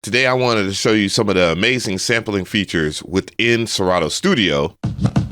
Today I wanted to show you some of the amazing sampling features within Serato Studio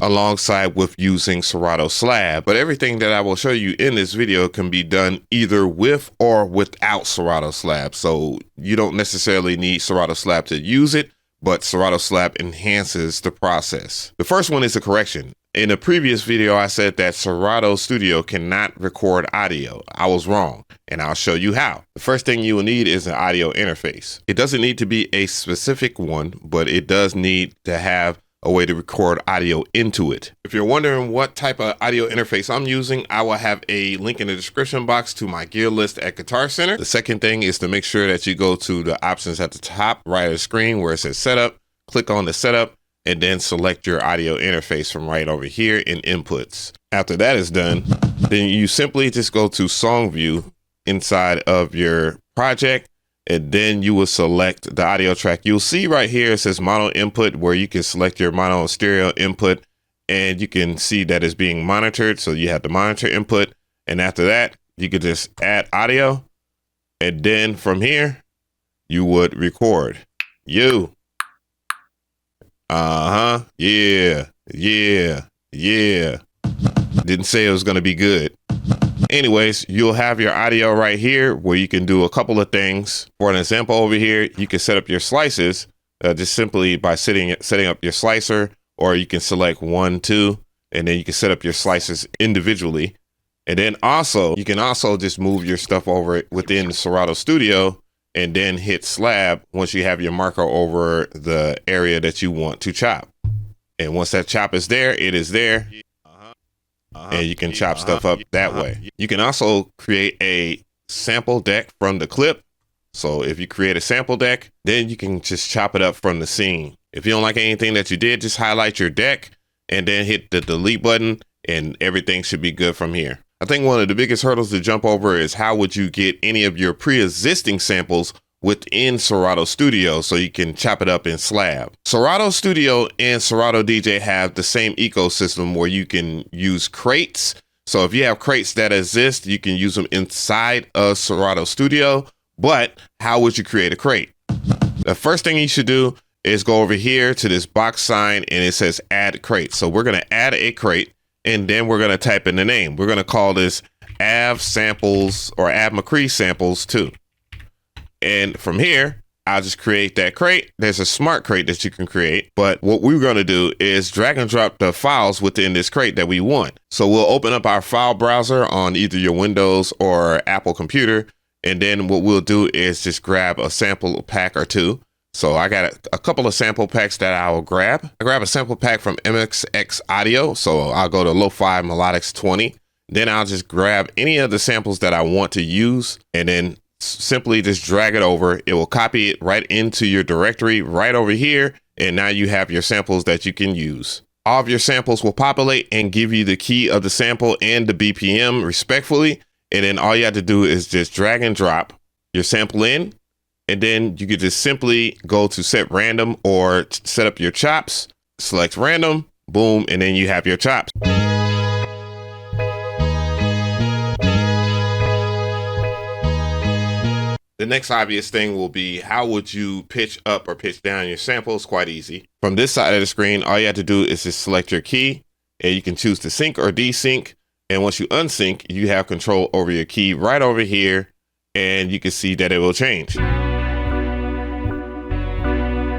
alongside with using Serato SLAB. But everything that I will show you in this video can be done either with or without Serato SLAB. So you don't necessarily need Serato SLAB to use it, but Serato SLAB enhances the process. The first one is a correction. In a previous video, I said that Serato Studio cannot record audio. I was wrong, and I'll show you how. The first thing you will need is an audio interface. It doesn't need to be a specific one, but it does need to have a way to record audio into it. If you're wondering what type of audio interface I'm using, I will have a link in the description box to my gear list at Guitar Center. The second thing is to make sure that you go to the options at the top right of the screen where it says setup, click on the setup, and then select your audio interface from right over here in inputs. After that is done, then you simply just go to song view inside of your project, and then you will select the audio track. You'll see right here, it says mono input, where you can select your mono and stereo input, and you can see that it's being monitored. So you have the monitor input. And after that, you could just add audio. And then from here, you would record. Yeah. Didn't say it was going to be good. Anyways, you'll have your audio right here where you can do a couple of things. For an example over here, you can set up your slices just simply by setting up your slicer, or you can select 1, 2, and then you can set up your slices individually. And then also, you can also just move your stuff over within Serato Studio and then hit SLAB once you have your marker over the area that you want to chop. And once that chop is there, it is there. And you can chop stuff up that way. You can also create a sample deck from the clip. So if you create a sample deck, then you can just chop it up from the scene. If you don't like anything that you did, just highlight your deck and then hit the delete button, and everything should be good from here. I think one of the biggest hurdles to jump over is how would you get any of your pre-existing samples within Serato Studio so you can chop it up in SLAB. Serato Studio and Serato DJ have the same ecosystem where you can use crates. So if you have crates that exist, you can use them inside of Serato Studio. But how would you create a crate? The first thing you should do is go over here to this box sign and it says add crate. So we're going to add a crate, and then we're going to type in the name. We're going to call this Av Samples or Av Mcree Samples 2. And from here, I'll just create that crate. There's a smart crate that you can create, but what we're going to do is drag and drop the files within this crate that we want. So we'll open up our file browser on either your Windows or Apple computer. And then what we'll do is just grab a sample pack or two. So I got a couple of sample packs that I will grab. I grab a sample pack from MXX Audio. So I'll go to Lo-Fi Melodics 20. Then I'll just grab any of the samples that I want to use, and then simply just drag it over. It will copy it right into your directory right over here. And now you have your samples that you can use. All of your samples will populate and give you the key of the sample and the BPM respectfully. And then all you have to do is just drag and drop your sample in. And then you could just simply go to set random or set up your chops, select random, boom, and then you have your chops. The next obvious thing will be, how would you pitch up or pitch down your samples? Quite easy. From this side of the screen, all you have to do is just select your key, and you can choose to sync or desync. And once you unsync, you have control over your key right over here, and you can see that it will change.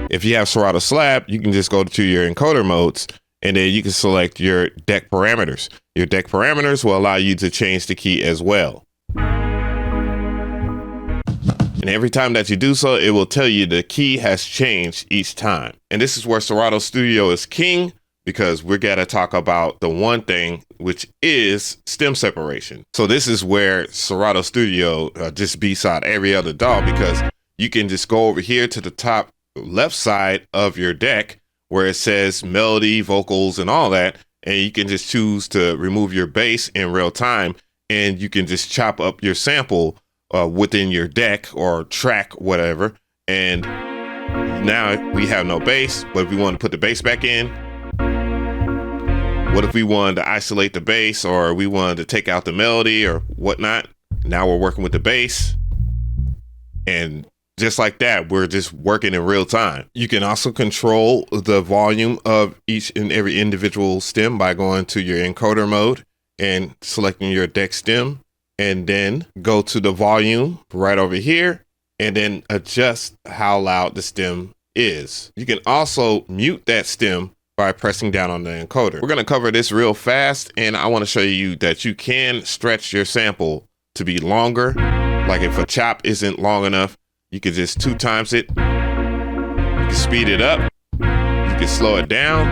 If you have Serato SLAB, you can just go to your encoder modes, and then you can select your deck parameters. Your deck parameters will allow you to change the key as well. And every time that you do so, it will tell you the key has changed each time. And this is where Serato Studio is king, because we're going to talk about the one thing, which is stem separation. So this is where Serato Studio just beats out every other DAW, because you can just go over here to the top left side of your deck where it says melody, vocals, and all that. And you can just choose to remove your bass in real time, and you can just chop up your sample within your deck or track, whatever. And now we have no bass, but if we want to put the bass back in, what if we wanted to isolate the bass, or we wanted to take out the melody or whatnot? Now we're working with the bass, and Just like that, we're just working in real time. You can also control the volume of each and every individual stem by going to your encoder mode and selecting your deck stem, and then go to the volume right over here and then adjust how loud the stem is. You can also mute that stem by pressing down on the encoder. We're going to cover this real fast, and I want to show you that you can stretch your sample to be longer. Like if a chop isn't long enough, you can just 2 times it. You can speed it up. You can slow it down,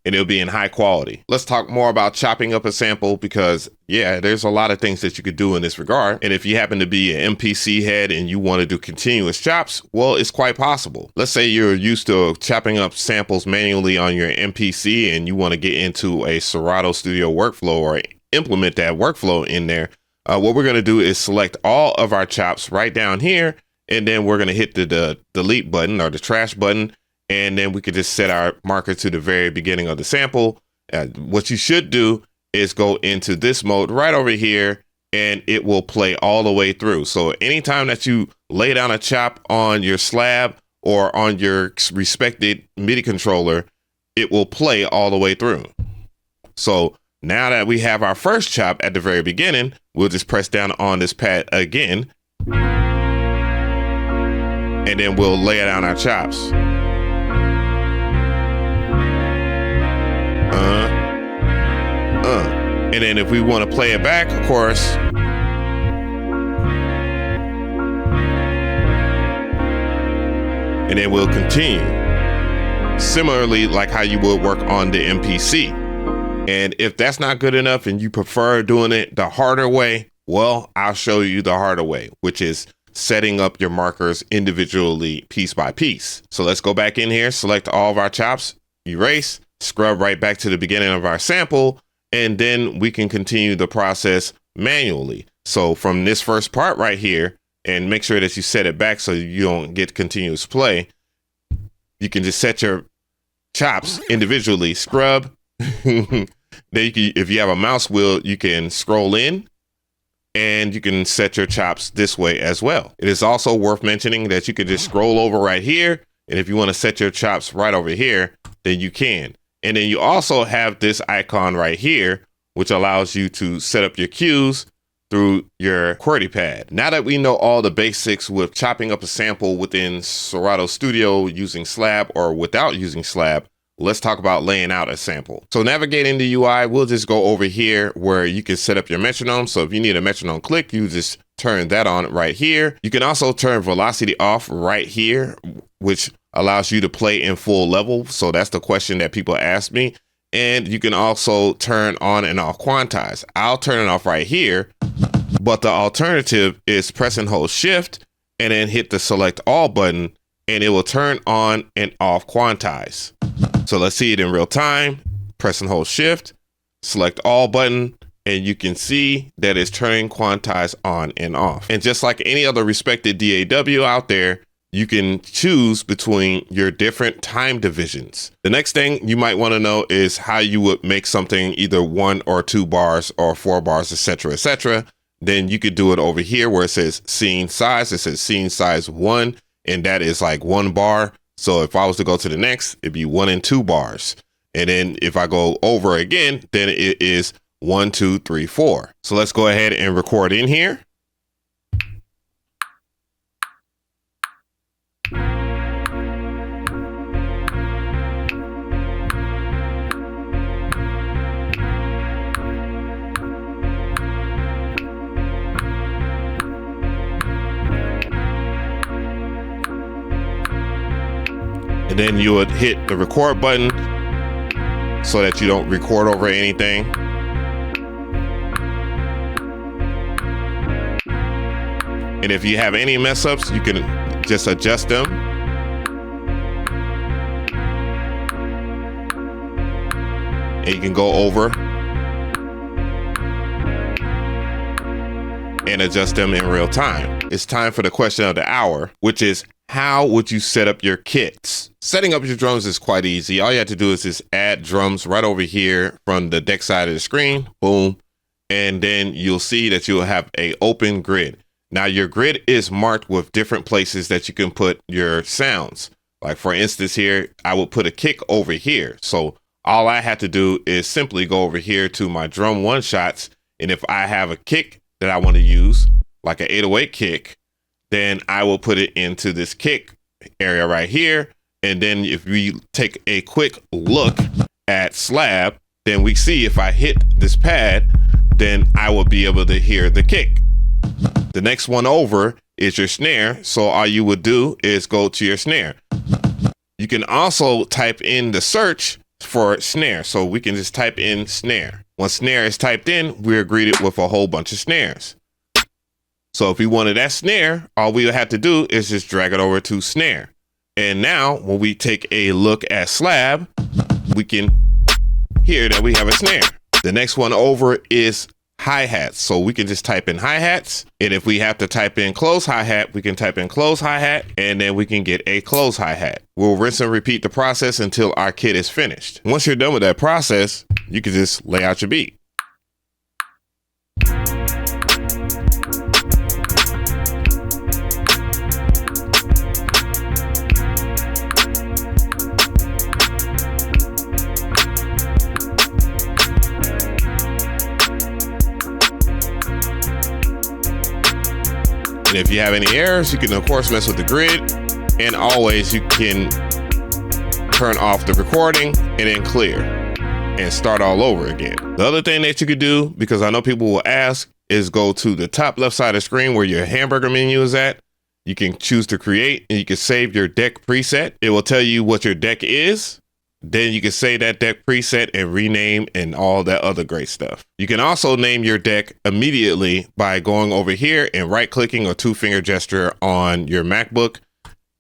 and it'll be in high quality. Let's talk more about chopping up a sample, because yeah, there's a lot of things that you could do in this regard. And if you happen to be an MPC head and you want to do continuous chops, well, it's quite possible. Let's say you're used to chopping up samples manually on your MPC and you want to get into a Serato Studio workflow or implement that workflow in there. What we're going to do is select all of our chops right down here, and then we're going to hit the delete button or the trash button, and then we could just set our marker to the very beginning of the sample. What you should do is go into this mode right over here, and it will play all the way through. So anytime that you lay down a chop on your SLAB or on your respected MIDI controller, it will play all the way through. So now that we have our first chop at the very beginning, we'll just press down on this pad again, and then we'll lay down our chops. And then if we want to play it back, of course, and then we'll continue. Similarly, like how you would work on the MPC. And if that's not good enough and you prefer doing it the harder way, well, I'll show you the harder way, which is setting up your markers individually piece by piece. So let's go back in here, select all of our chops, erase, scrub right back to the beginning of our sample, and then we can continue the process manually. So from this first part right here, and make sure that you set it back so you don't get continuous play, you can just set your chops individually, scrub. Then you can, if you have a mouse wheel, you can scroll in and you can set your chops this way as well. It is also worth mentioning that you can just scroll over right here, and if you want to set your chops right over here, then you can. And then you also have this icon right here, which allows you to set up your cues through your QWERTY pad. Now that we know all the basics with chopping up a sample within Serato Studio using SLAB or without using SLAB, let's talk about laying out a sample. So navigating the UI, we'll just go over here where you can set up your metronome. So if you need a metronome click, you just turn that on right here. You can also turn velocity off right here, which allows you to play in full level. So that's the question that people ask me. And you can also turn on and off quantize. I'll turn it off right here, but the alternative is press and hold shift and then hit the select all button, and it will turn on and off quantize. So let's see it in real time. Press and hold shift, select all button, and you can see that it's turning quantize on and off. And just like any other respected DAW out there, you can choose between your different time divisions. The next thing you might want to know is how you would make something either 1 or 2 bars or 4 bars, etc., etc. Then you could do it over here where it says scene size. It says scene size 1, and that is like 1 bar. So if I was to go to the next, it'd be 1 and 2 bars. And then if I go over again, then it is 1, 2, 3, 4. So let's go ahead and record in here. And then you would hit the record button so that you don't record over anything. And if you have any mess ups, you can just adjust them. And you can go over and adjust them in real time. It's time for the question of the hour, which is, how would you set up your kits? Setting up your drums is quite easy. All you have to do is just add drums right over here from the deck side of the screen. Boom. And then you'll see that you'll have an open grid. Now your grid is marked with different places that you can put your sounds. Like for instance here, I would put a kick over here. So all I have to do is simply go over here to my drum one shots. And if I have a kick that I want to use, like an 808 kick, then I will put it into this kick area right here. And then if we take a quick look at SLAB, then we see if I hit this pad, then I will be able to hear the kick. The next one over is your snare. So all you would do is go to your snare. You can also type in the search for snare. So we can just type in snare. Once snare is typed in, we're greeted with a whole bunch of snares. So if we wanted that snare, all we would have to do is just drag it over to snare. And now when we take a look at SLAB, we can hear that we have a snare. The next one over is hi-hats. So we can just type in hi-hats. And if we have to type in close hi-hat, we can type in close hi-hat, and then we can get a close hi-hat. We'll rinse and repeat the process until our kit is finished. Once you're done with that process, you can just lay out your beat. And if you have any errors, you can of course mess with the grid, and always you can turn off the recording and then clear and start all over again. The other thing that you could do, because I know people will ask, is go to the top left side of the screen where your hamburger menu is at. You can choose to create and you can save your deck preset. It will tell you what your deck is. Then you can save that deck preset and rename and all that other great stuff. You can also name your deck immediately by going over here and right clicking or 2-finger gesture on your MacBook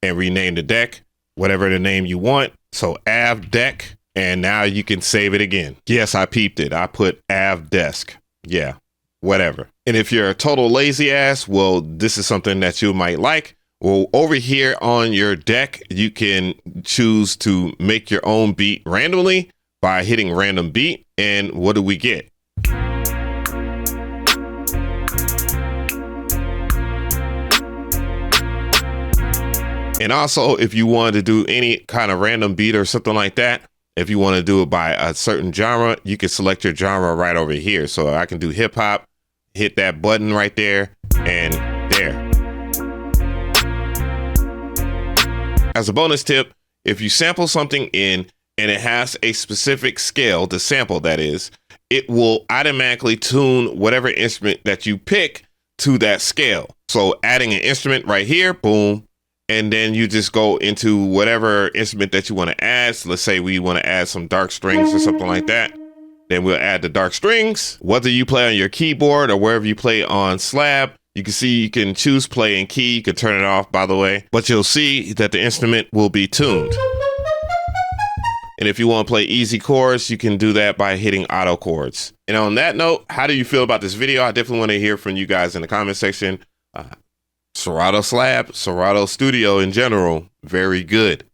and rename the deck, whatever the name you want. So Av deck, and now you can save it again. Yes, I peeped it. I put Av desk. Yeah, whatever. And if you're a total lazy ass, well, this is something that you might like. Well, over here on your deck, you can choose to make your own beat randomly by hitting random beat. And what do we get? And also, if you want to do any kind of random beat or something like that, if you want to do it by a certain genre, you can select your genre right over here. So I can do hip hop, hit that button right there, and there. As a bonus tip, if you sample something in and it has a specific scale, the sample that is, it will automatically tune whatever instrument that you pick to that scale. So adding an instrument right here, boom, and then you just go into whatever instrument that you want to add. So let's say we want to add some dark strings or something like that. Then we'll add the dark strings. Whether you play on your keyboard or wherever you play on SLAB, you can see you can choose play and key. You can turn it off, by the way, but you'll see that the instrument will be tuned. And if you want to play easy chords, you can do that by hitting auto chords. And on that note, how do you feel about this video? I definitely want to hear from you guys in the comment section. Serato SLAB, Serato Studio in general, very good.